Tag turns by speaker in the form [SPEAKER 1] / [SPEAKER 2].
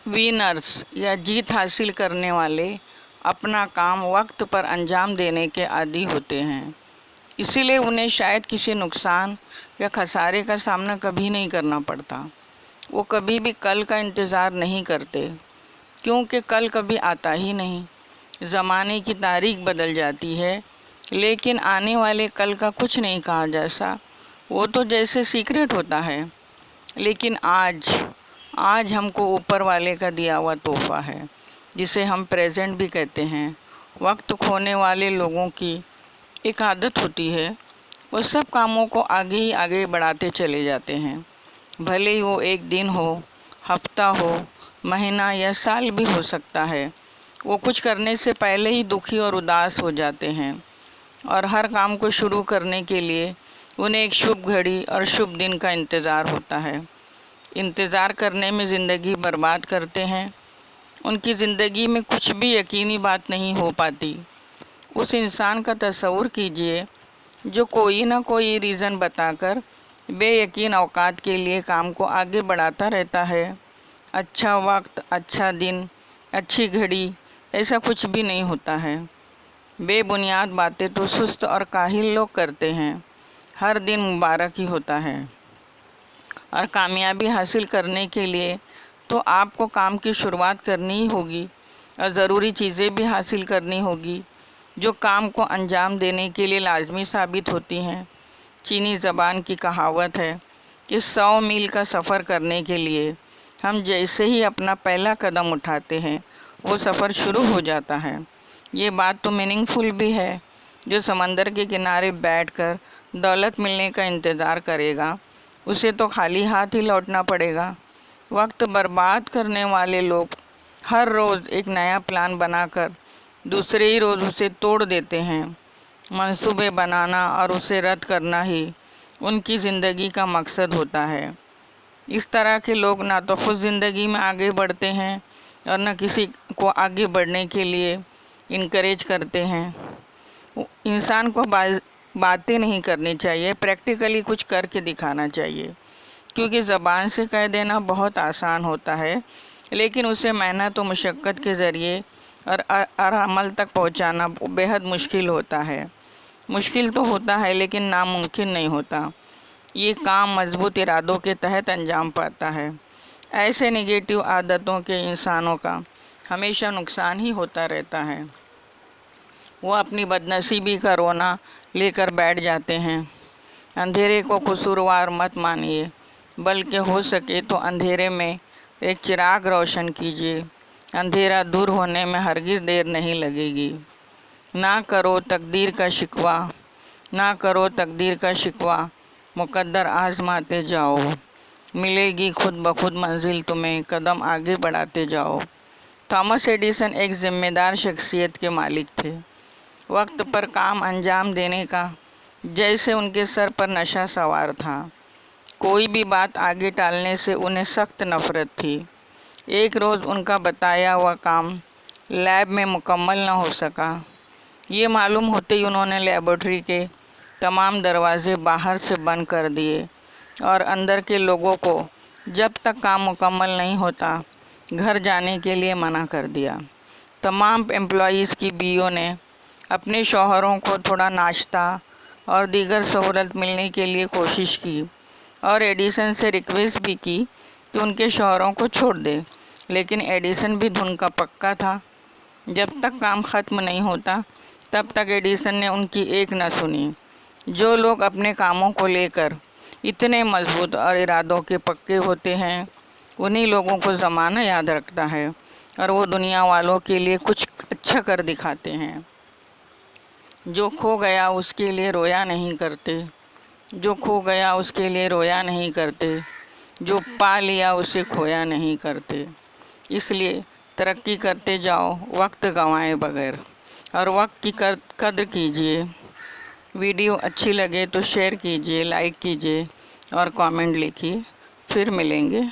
[SPEAKER 1] Winners या जीत हासिल करने वाले अपना काम वक्त पर अंजाम देने के आदी होते हैं, इसीलिए उन्हें शायद किसी नुकसान या खसारे का सामना कभी नहीं करना पड़ता। वो कभी भी कल का इंतज़ार नहीं करते, क्योंकि कल कभी आता ही नहीं। ज़माने की तारीख बदल जाती है, लेकिन आने वाले कल का कुछ नहीं कहा जा सकता। वो तो जैसे सीक्रेट होता है। लेकिन आज हमको ऊपर वाले का दिया हुआ तोहफ़ा है, जिसे हम प्रेजेंट भी कहते हैं। वक्त खोने वाले लोगों की एक आदत होती है, वो सब कामों को आगे ही आगे बढ़ाते चले जाते हैं, भले ही वो एक दिन हो, हफ्ता हो, महीना या साल भी हो सकता है। वो कुछ करने से पहले ही दुखी और उदास हो जाते हैं, और हर काम को शुरू करने के लिए उन्हें एक शुभ घड़ी और शुभ दिन का इंतज़ार होता है। इंतज़ार करने में ज़िंदगी बर्बाद करते हैं। उनकी ज़िंदगी में कुछ भी यकीनी बात नहीं हो पाती। उस इंसान का तस्वुर कीजिए जो कोई ना कोई रीज़न बताकर बेयकीन औकात के लिए काम को आगे बढ़ाता रहता है। अच्छा वक्त, अच्छा दिन, अच्छी घड़ी, ऐसा कुछ भी नहीं होता है। बेबुनियाद बातें तो सुस्त और काहिल लोग करते हैं। हर दिन मुबारक ही होता है, और कामयाबी हासिल करने के लिए तो आपको काम की शुरुआत करनी ही होगी, और ज़रूरी चीज़ें भी हासिल करनी होगी जो काम को अंजाम देने के लिए लाजमी साबित होती हैं। चीनी ज़बान की कहावत है कि 100 मील का सफ़र करने के लिए हम जैसे ही अपना पहला कदम उठाते हैं, वो सफ़र शुरू हो जाता है। ये बात तो मीनिंगफुल भी है। जो समंदर के किनारे बैठकर दौलत मिलने का इंतज़ार करेगा, उसे तो खाली हाथ ही लौटना पड़ेगा। वक्त बर्बाद करने वाले लोग हर रोज़ एक नया प्लान बनाकर दूसरे ही रोज़ उसे तोड़ देते हैं। मंसूबे बनाना और उसे रद्द करना ही उनकी ज़िंदगी का मकसद होता है। इस तरह के लोग ना तो खुद ज़िंदगी में आगे बढ़ते हैं और न किसी को आगे बढ़ने के लिए इनकरेज करते हैं। इंसान को बातें नहीं करनी चाहिए, प्रैक्टिकली कुछ करके दिखाना चाहिए, क्योंकि ज़बान से कह देना बहुत आसान होता है, लेकिन उसे मेहनत और मुशक्क़त के ज़रिए और अमल तक पहुंचाना बेहद मुश्किल होता है। मुश्किल तो होता है, लेकिन नामुमकिन नहीं होता। ये काम मजबूत इरादों के तहत अंजाम पाता है। ऐसे नेगेटिव आदतों के इंसानों का हमेशा नुकसान ही होता रहता है। वो अपनी बदनसीबी का रोना लेकर बैठ जाते हैं। अंधेरे को कसूरवार मत मानिए, बल्कि हो सके तो अंधेरे में एक चिराग रोशन कीजिए। अंधेरा दूर होने में हरगिज़ देर नहीं लगेगी। ना करो तकदीर का शिकवा, ना करो तकदीर का शिकवा, मुकद्दर आज़माते जाओ। मिलेगी खुद ब खुद मंजिल तुम्हें, कदम आगे बढ़ाते जाओ। थॉमस एडिसन एक ज़िम्मेदार शख्सियत के मालिक थे। वक्त पर काम अंजाम देने का जैसे उनके सर पर नशा सवार था। कोई भी बात आगे टालने से उन्हें सख्त नफ़रत थी। एक रोज़ उनका बताया हुआ काम लैब में मुकम्मल न हो सका। ये मालूम होते ही उन्होंने लेबॉरेटरी के तमाम दरवाज़े बाहर से बंद कर दिए और अंदर के लोगों को जब तक काम मुकम्मल नहीं होता घर जाने के लिए मना कर दिया। तमाम एम्प्लॉइज़ की बीवियों ने अपने शौहरों को थोड़ा नाश्ता और दीगर सहूलत मिलने के लिए कोशिश की, और एडिसन से रिक्वेस्ट भी की कि उनके शौहरों को छोड़ दे, लेकिन एडिसन भी धुन का पक्का था। जब तक काम ख़त्म नहीं होता तब तक एडिसन ने उनकी एक न सुनी। जो लोग अपने कामों को लेकर इतने मजबूत और इरादों के पक्के होते हैं, उन्हीं लोगों को ज़माना याद रखता है, और वो दुनिया वालों के लिए कुछ अच्छा कर दिखाते हैं। जो खो गया उसके लिए रोया नहीं करते, जो खो गया उसके लिए रोया नहीं करते, जो पा लिया उसे खोया नहीं करते। इसलिए तरक्की करते जाओ, वक्त गंवाए बगैर, और वक्त की कद्र कीजिए। वीडियो अच्छी लगे तो शेयर कीजिए, लाइक कीजिए और कमेंट लिखिए। फिर मिलेंगे।